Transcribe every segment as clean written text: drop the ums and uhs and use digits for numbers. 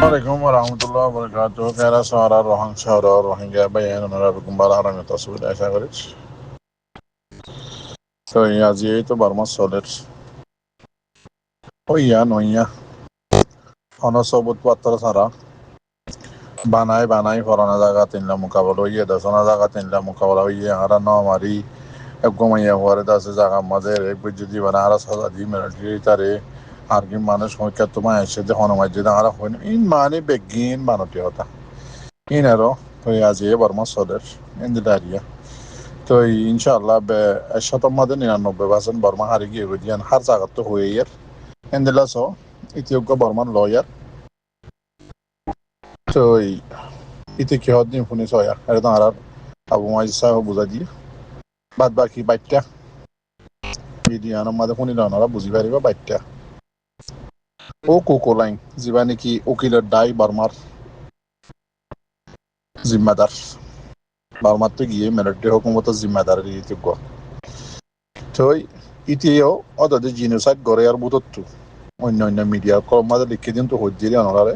Assalamualaikum warahmatullahi wabarakatuh. Kera suara rohang syara rohingya bayan onorabu kumbala harang tasawir aisha করিস তো আজি এই তো বর্মা সলের ওইয়া নইয়া অনসবুত পাত্র সারা বানাই ফরানা জায়গা তিনলা মোকাবলা হইয়া দশনা জায়গা তিনলা মোকাবলা হইয়া হারা ন মারি একগমাইয়া হওয়ারে দাসে জায়গা মাঝে এক যদি বানা হারা সাজা দি মিলিটারি তারে আর কি মানুষ সংখ্যা তোমায় এসে যে হনমাই যে হারা হইন ইন মানে বেগিন বানটি হতা ইনারো তো আজি বর্মা সলের ইন্দিদারিয়া তো ইনশাআল্লাহ শতম মাদে 99% বর্মা হারি গিয়ে গিয়ান হার জায়গা তো হয়ে ইয়ার এন্দিলাস ইতিয়োগ্য বর্মান লয়ার তো ইতি কি হদিন শুনিছ এটা তো আর আবু মাইজ সাহেব বুঝা দিয়ে বাদ বাকি বাইটটা ভিডিওর মাঝে শুনিল ওনারা বুঝি পারিব বাইটটা ও কোকোলাইন যিবা নেকি উকিলের দায় বর্মার জিম্মাদার বর্মাতে গিয়ে মিলিটারি হুকুমতের জিম্মাদার ইতিযোগ্য তো ইতিও অদাদের জিনোসাইড গড়ে আর বুধত্ব অন্য মিডিয়ার কম মাঝে লিখে দিন তো হজ্জিরি অনারে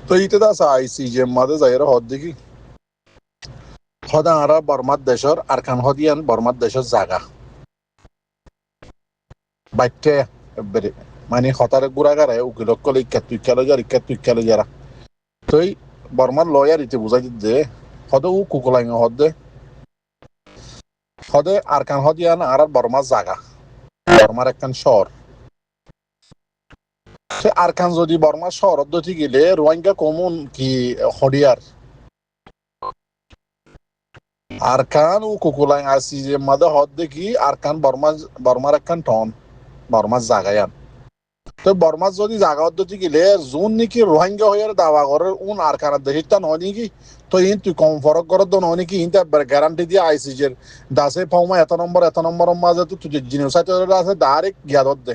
তো ইতে আছে আইসিজে মাঝে যাইরা হদ দেখি হদা আরা বর্মার দেশের আর খান হদিয়ান বর্মার দেশের জায়গা বাইটে বেরে মানে হতারে গুড়াগারে উকিলক কলে ইক্কাত যারা তো বর্মার লয়ার ইতে বুঝাই দে হদে ও কুকলাই হদে হদে আর খান হদিয়ান আর বর্মার জায়গা বর্মার একখান শহর সে আর খান যদি বর্মার শহর অদ্যতি গেলে রোহিঙ্গা কমন কি হডিয়ার আর খান ও কুকুলাই আসি যে মাদে হদ দেখি আর খান বর্মার একখান টন বর্মার জাগায়ান তো বর্মার যদি জাগা অদ্যতি গেলে জোন নাকি রোহিঙ্গা হইয়ার দাওয়া করে উন আর খানার দেশটা নয় নাকি তো ইন তুই কম ফরক করার তো নয় নাকি ইনতে গ্যারান্টি দিয়ে আইসিজের দাসে ফাউমা এত নম্বর মাঝে তো তুই জিনিস আছে ডাইরেক্ট গিয়াদত দে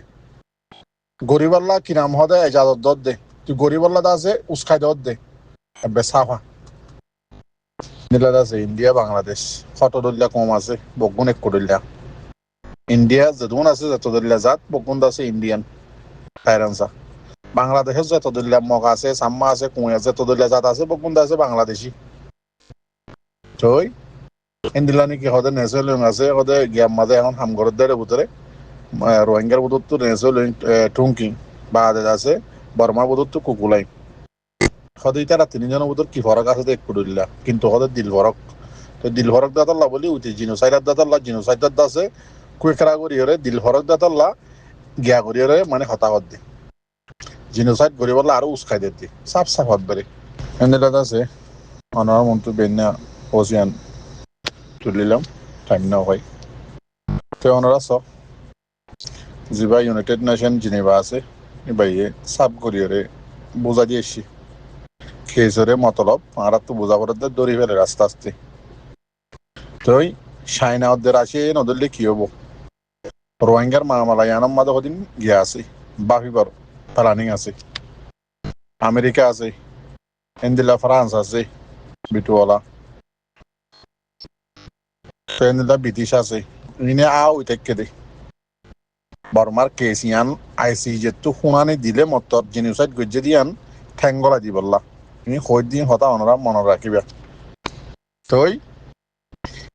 গরিবাল্লা কি নাম হদে এজাজত দত দে তুই গরিবাল্লা দাসে উস্কাই দত দে বেসাফা নিলা আছে ইন্ডিয়া বাংলাদেশ কতদল্লা কম আছে বগুন এক কোদল্লা ইন্ডিয়া যেদুন আছে যতদল্লা জাত বগুন আছে ইন্ডিয়ান তাইরানসা বাংলাদেশের যতদল্লা মগা আছে সাম্মা আছে কুঁয়া আছে তদল্লা জাত আছে বগুন আছে বাংলাদেশি তই ইন্দিলা নাকি হদে নেসেলিং আছে হদে গিয়াম মাঝে এখন হামগরের দেড়ে ভিতরে রোহিঙ্গার বুধর তো নেসেলিং টুঙ্কিং বা আছে বর্মার বুধর তো কুকুলাই হদে তারা তিনজনের ভিতর কি ফরক আছে এক কুদল্লা কিন্তু হদে দিল ফরক তো দিল ফরক দাতাল্লা বলি উঠি জিনোসাইডার দাতাল্লা জিনোসাইডার দাসে কুয়েকরা করি হরে দিল ফরক দাতাল্লা গিয়া করি হরে মানে হতাহত দি জিনোসাইড করি বললে আরো উস্কাই দি সাফ হাত বেড়ে এন্দিলা আছে অনার মন্ত্রী বেন্যা ওসিয়ান তুলিলাম টাইম না হয় তো ওনারা সব যিবা ইউনাইটেড নেশন জিনেভা আছে বাইয়ে সাব করি হরে বোঝা দিয়েছি খেয়েছরে মতলব আর তো বোঝা পড়ে দড়ি ফেলে রাস্তা আসতে তো সাইনা ওদের আসে নদলে কি হবো রোহিঙ্গার মামালাই আনাম মাদা কদিন গিয়া আছে বাফিবার প্ল্যানিং আছে আমেরিকা আছে এন্দিলা ফ্রান্স আছে বিটুয়ালা তো এন্দিলা ব্রিটিশ আছে ইনে আও ইতেকে দে বর্মার কেসিয়ান আইসিজে তো শুনানি দিলে মতর জিনিসাইড গজ্জে দিয়ান ঠেঙ্গলা দি বললা ইনি হই দিন হতা অনরা মনে রাখিবা তই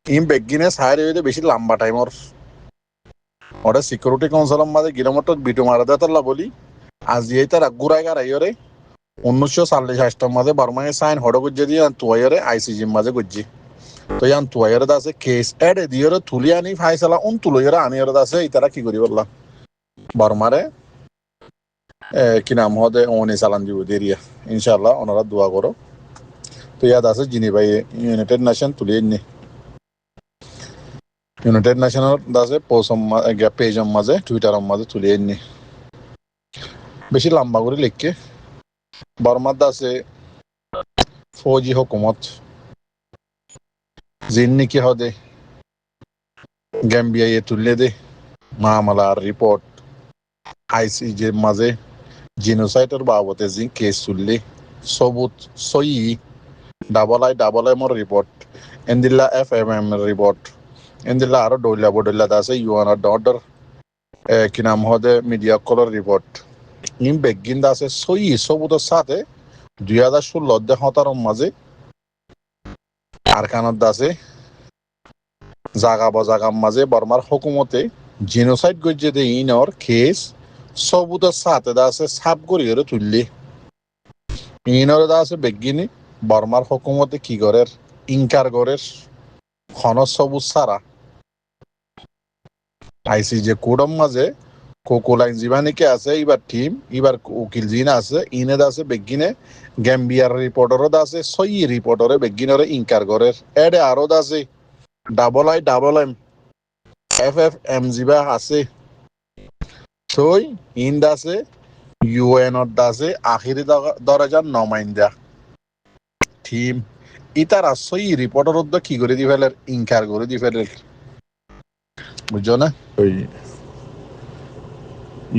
ইম বেগিনে সাইড হইতে বেশি লম্বা টাইমর ওটা সিকিউরিটি কাউন্সিলের মাঝে গিলোমিটার বিটু মারা দেতাল্লা বলি আজি এই তার গুড়াই গাড়াইরে 1940 মাঝে বর্মায় সাইন হড় গজ্জে দিয়ে তুয়াইরে আইসিজির মাঝে গজ্জি তো ইয়ান তুয়াইরে দাসে কেস এডে দিয়ে তুলি আনি ফাইসালা তুলইরে আনিরে দাসে ইতারা কি করি বললা বর্মারে কি নাম হদে ওনি চালান দিব দেরিয়া ইনশাআল্লাহ ওনারা দোয়া করো তো ইয়াদ আছে জিনিভাই ইউনাইটেড নেশন তুলিয়ে নি ইউনাইটেড নেশনের দাসে পেজের মাঝে টুইটারের মাঝে তুলিয়ে নি বেশি লম্বা করে লিখকে বর্মার দাসে ফৌজি হুকুমত জিন নাকি হদে গ্যাম্বিয়া তুললে দে মামলার রিপোর্ট আইসিজের মাঝে জিনোসাইডের বাবদে যে কেস তুললে সবুত সই ডাবল আই মোর রিপোর্ট এন্দিল্লা FMM রিপোর্ট এন্দিল্লা আরো ডইলা বডইলা আছে ইউএনআর অর্ডার কি নাম হদে মিডিয়া কলর রিপোর্ট ইন বেগিন আছে সই সবুতের সাথে 2016 মাঝে আরকানত আছে জাগা বজাগাম মাঝে বর্মার হুকুমতে জিনোসাইড গজ্জে দে ইনর কেস সবুতের সাথে আছে সাপ গড়িয়ে তুললি ইনরে আছে বেগিনি বর্মার হুকুমতে কি গরের ইনকার গরের খন সবুজ সারা আইসি যে কোডম মাঝে কোকোলাইন জিবানিকে আছে এবার টিম এবার উকিল জিন আছে ইনে আছে বেগিনে গ্যাম্বিয়ার রিপোর্টারও আছে সই রিপোর্টারে বেগিনরে ইনকার গরের এডে আরো আছে ডাবল এম এফ জিবা আছে সই ইন আছে ইউএন আছে আখিরি দরজার নমাইন্দা টিম ইতার সই রিপোর্টার কি করে দি ফেলের ইনকার করে দি ফেলের বুঝছো না ওই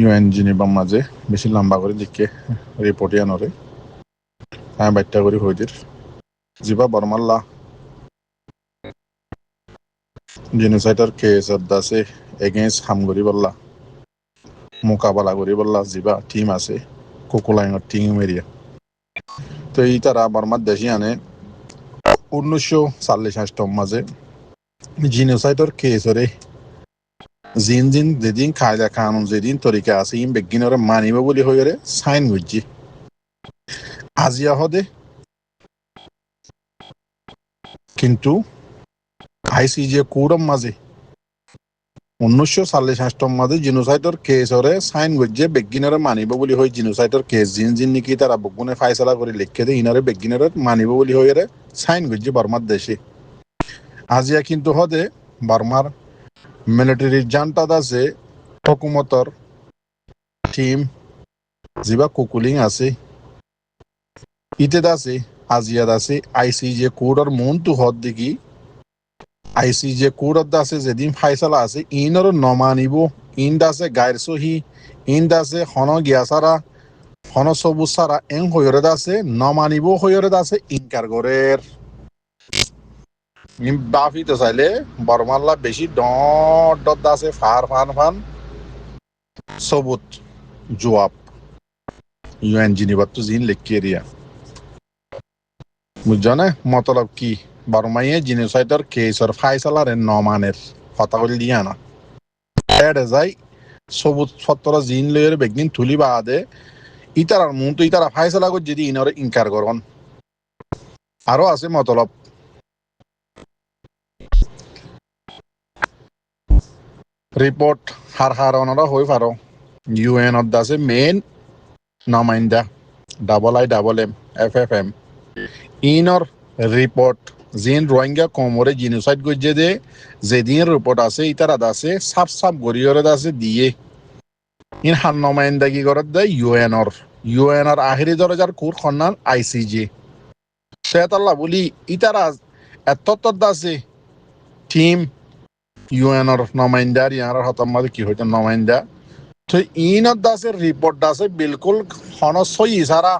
ইউএন জিনিবার মাঝে বেশি লম্বা করে লিখে রিপোর্ট আনরে আমি বাচ্চা করি হইদির জিবা বর্মাল্লা জেনোসাইডার কেস আছে এগেইনস্ট হামগরি বললা মোকাবেলা করি বললা জিবা টিম আছে কোকোলাইনের টিম এরিয়া তো এই তারা বর্মার দেশি আনে 1946 মাঝে জিনোসাইডার কেসরে জিন যেদিন কায়দা কানুন যেদিন তরিকা আছে ইম বেগিনরে মানিব বলি হইরে সাইন গুজি আজিয়া হদে কিন্তু আইসিজে কোডম মাঝে 1946 মাঝে জিনোসাইডর কেসরে সাইন গুজে বেগিনরে মানিব বলি হই জিনোসাইডর কেস জিন নিকি তারা বগুনে ফাইসলা করে লিখে দে ইনারে বেগিনরে মানিব বলি হইরে সাইন গুজি বর্মার দেশে আজিয়া কিন্তু হদে বর্মার মিলিটারি জান্তা আছে হুকুমতর টিম জিবা কুকুলিং আছে ইতে আছে আজিয়াদ আছে আইসিজে কোডর মন তু হদ দেখি আইসিজে কোডর আছে যেদিন ফাইসলা আছে ইনর নমানিব ইন আছে গায়ের সহি ইন আছে হন গিয়াসারা হন সবুজ সারা এং হইরে আছে নমানিব হইরে আছে ইনকার গরের বাফিতে চাইলে বর্মাল্লা বেশি ডট আছে ফান সবুত জোয়াব ইউএন জিনিবার তো জিন লিখিয়ে দিয়া বুঝছো না মতলব কি বর্মাইয়ে জিনোসাইডর কেসর ফাইসালার নমানের কথা বলি দিয়া না এড়ে যাই সবুজ সত্তর জিন লয়ের বেগদিন তুলি বাদে ইতারার মন তো ইতারা ফাইসালা করে যদি ইনরে ইনকার করন আরো আছে মতলব রিপোর্ট হার অনরা হই পারো ইউএন আছে মেন নমাইন্দা IIM FFM ইনর রিপোর্ট জিন রোহিঙ্গা কমরে জিনোসাইড গজ্জে দে যেদিন রিপোর্ট আছে ইতারা আছে সাপ গরিয়রে আছে দিয়ে ইন হান নমাইন্দাগি করত দে ইউএনর আখিরি দরজার কুর খন্নান আইসিজি সেতাল্লা বলি ইতারা এত আছে টিম ইউএনর নমাইন্দার ইয়ার হতমাদ কি হইতে নমাইন্দা তো ইনত আছে রিপোর্ট আছে বিলকুল হনসই সারা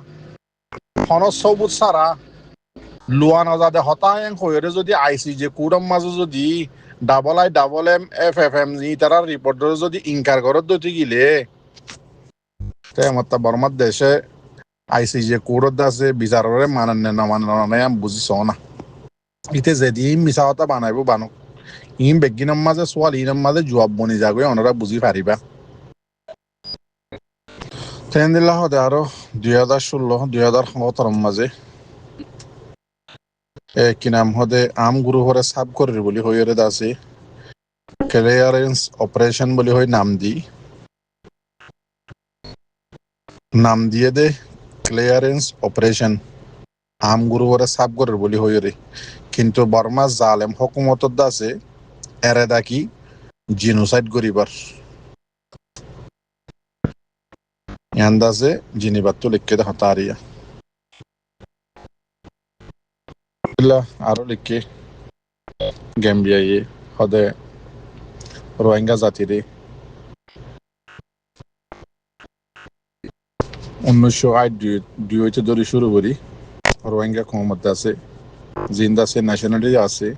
হনসবুত সারা লুয়া নজাদে হতায়ং হইরে যদি আইসিজে কুরম মাঝে যদি IIM FFM তারা রিপোর্টর যদি ইনকার করত দতি গিলে তে মত বর্মার দেশে আইসিজে কুরত আছে বিচাররে মাননে নমাননে বুঝিছ না ইতে যেদিন মিছা কথা বানাইব বানুক ইম বেগিনম মাঝে সোয়াল ইনম মাঝে জবাব বনি যাবে ওনারা বুঝি পারিবা তেন দিল্লা হদে আরো 2017 মাঝে কি নাম হদে আম গুরু হরে সাব করে বলি হইরে দাসে ক্লিয়ারেন্স অপারেশন বলি হই নাম দিয়ে দে ক্লিয়ারেন্স অপারেশন আম গুরু হরে সাব করে বলি হইরে কিন্তু বর্মা জালেম হুকুমতর দাসে এরে দাকি জিনোসাইড করিবার আন্দাজে জিনিবার তো লিখে দে হতারিয়া আরো লিখে গ্যাম্বিয়ায় হদে রোহিঙ্গা জাতিরে 1908 ধরে শুরু করি রোহিঙ্গা কমত আছে জিন্দা আছে ন্যাশনালিটি আছে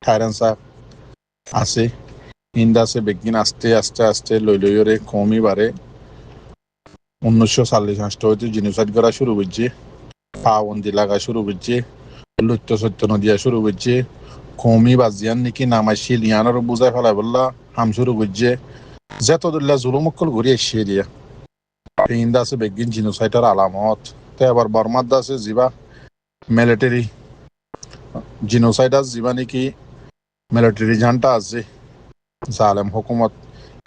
থাইরানসা আছে ইন্দা আছে বেগিন আস্তে লইরে কমই বাড়ে 1940 হইতে জিনোসাইড করা শুরু করছে, পাবন্দি লাগা শুরু করছে, লুট্য সত্য নদিয়া শুরু করছে, কমি বাজিয়ান নাকি নামাইছিল ইয়ানোর বুঝাই ফেলাই বললা হাম শুরু করছে, যতদুল্লা জুলুমক্কল ঘুরে এসে দিয়া ইন্দা আছে বেগিন জিনোসাইডের আলামত। তো এবার বর্মার আছে জিবা মিলিটারি জিনোসাইড আছে জিবা নাকি মিলিটারি জানটা আছে জালেম হুকুমত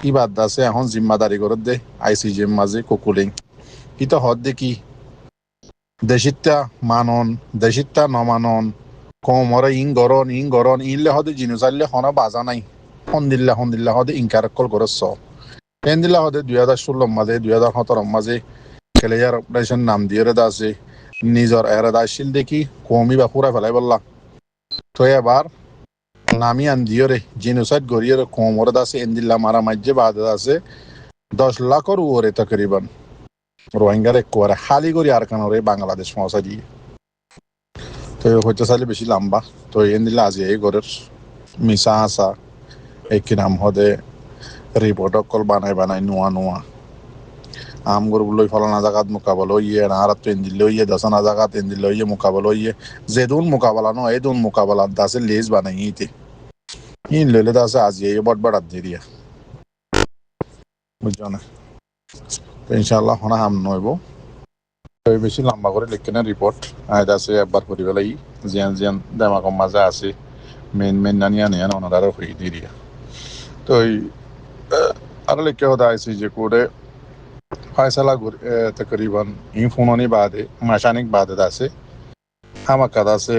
ইবাদ আছে এখন জিম্মাদারি করে দে আইসিজির মাঝে কুকুলিং ইতো হদ দেখি দেশিতা মানন দেশিতা নমানন কমরে ইন গরন ইনলে হদে জিনোসাইডলে হনা বাজা নাই হন্দিল্লা হদে ইনকারকল করে স এন্দিল্লা হদে 2016 মাঝে 2017 মাঝে কেলেয়ার অপারেশন নাম দিয়ে রেদা আছে নিজর এরাদাশীল দেখি কমি বা পুরা ফেলাই বললা। তো এবার নামি আন দিয়রে জিনোসাইড গড়িয়ে কোমরে আছে এন্দিল্লা মারা মাঝে বাদ আছে 10 লাখর উপরে তকরিবান রোহিঙ্গার একবারে খালি করি আর কানরে বাংলাদেশ মশা দিয়ে। তো হইতে চাইলে বেশি লম্বা তো এন্দিল্লা আজি এই ঘরের মিশা আসা একই নাম হদে রিপোর্ট অকল বানাই নোয়া আম গরুগুলো ফলানা জায়গাত মোকাবেলা ইয়ে আর তো এন্দিল্লো ইয়ে দশনা জায়গাত এন্দিল্লো ইয়ে মোকাবেলা ইয়ে যেদুন মোকাবেলা ন এদুন মোকাবেলা দাসে লেজ বানাই ইতে ইন লইলে দাসে আজি এই বট বড়াত দিয়ে বুঝছো না। তো ইনশাআল্লাহ হনা হাম নইব বেশি লম্বা করে লিখে না রিপোর্ট আয় আছে একবার করি বেলাই জিয়ান দেমাকম মাঝে আছে মেন নানিয়া নিয়ে ওনারা হয়ে দিয়ে তো আর লিখে হতে আইসি যে করে ফায়সালা তকরিবান ই ফোননি বাদে মাসানিক বাদে আছে হামাকাদ আছে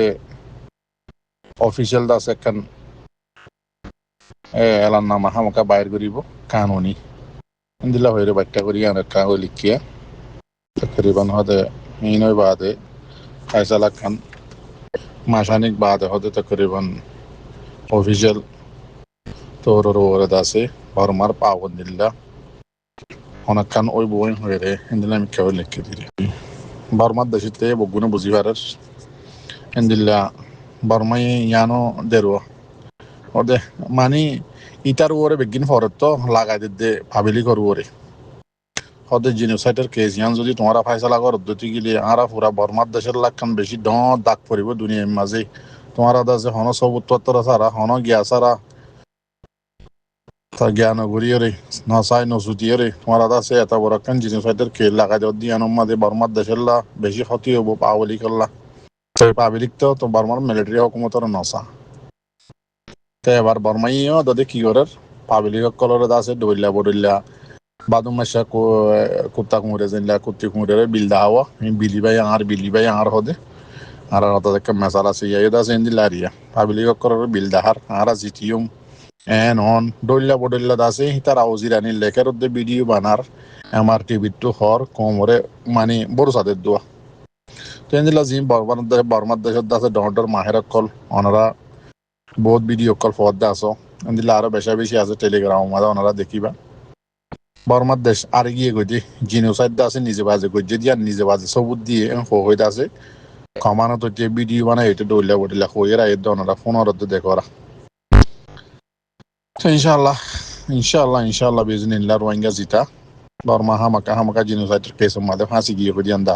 অফিসিয়াল দাস একখান এলান নামা হামাকা বাইর করিব কানুনি দিলা হইরে বাচ্চা করি অনেক কাগজ লিখিয়া তকরিবান হদে ইনই বাদে ফায়সালা খান মাসানিক বাদে হদে তকরিবান অফিসিয়াল তোর ওরে দাসে বর্মার পাবন্দিল্লা অনেকখান ওই বই হয়ে রে এন্দিল্লা আমি কেবল লিখে দিই বর্মার দেশিতে বগুনে বুঝি পারার এন্দিল্লা বর্মাই ইয়ানো দেরো ওদে মানে ইটার ওরে বেগিন ফরত তো লাগাই দে ভাবিলি করু ওরে হদে জিনোসাইডের কেস ইয়ান যদি তোমারা ফাইসলা কর দতি গিলি আরা পুরা বর্মার দেশের লাখান বেশি দাগ পড়িব দুনিয়ার মাঝে তোমারা দাসে হন সব উত্তর সারা হন গিয়া সারা তা জ্ঞান ঘুরিয়ে নসাই নসুতিয়ে তোমারা দাসে এত বড় কান জিনোসাইডের কেস লাগাই দেওয়া দিয়ে মাঝে বর্মার দেশের বেশি ক্ষতি হবো পাবলি করলা পাবলিক তো বর্মার মিলিটারি হুকুমতের নসা তো এবার বর্মাইও দাদে কি করে পাবলিক কলরে আছে ডইল্লা বডইল্লা বাদুম মাসা কুত্তা কুমড়ে জানলা কুত্তি কুমড়ে বিলদা হওয়া বিলি ভাই আর হদে আর তাদেরকে মেসাল আছে ইয়ে আছে ইন্দিলারিয়া পাবলিক কলরে বিলদা আর জিটিউম এন অন ডইল্লা বডইল্লা আছে তার আউজিরানি লেখের উদ্দে ভিডিও বানার আমার টিভির টু হর কোমরে মানে বড় সাদের দোয়া তো ইন্দিলা জি বর্মার দেশের আছে ডর মাহের কল ওনারা বহুত ভিডিও কল ফদ আছো দিলে আরো বেশি আছে টেলিগ্রাম মাঝে ওনারা দেখিবা বর্মার দেশ আর গিয়ে গই জিনোসাইড আছে নিজে বাজে গই দিয়া নিজে বাজে সবুত দিয়ে হইতে আছে কমানো তো যে ভিডিও বানাই এটা ডইলা বডিলা হইরা এর ওনারা ফোন অর্ধ দেখোরা তো ইনশাআল্লাহ বিজনিল্লাহ রোহিঙ্গা জিতা বর্মা হামাকা জিনোসাইডের কেস মাঝে ফাঁসি গিয়ে হইয়ান দা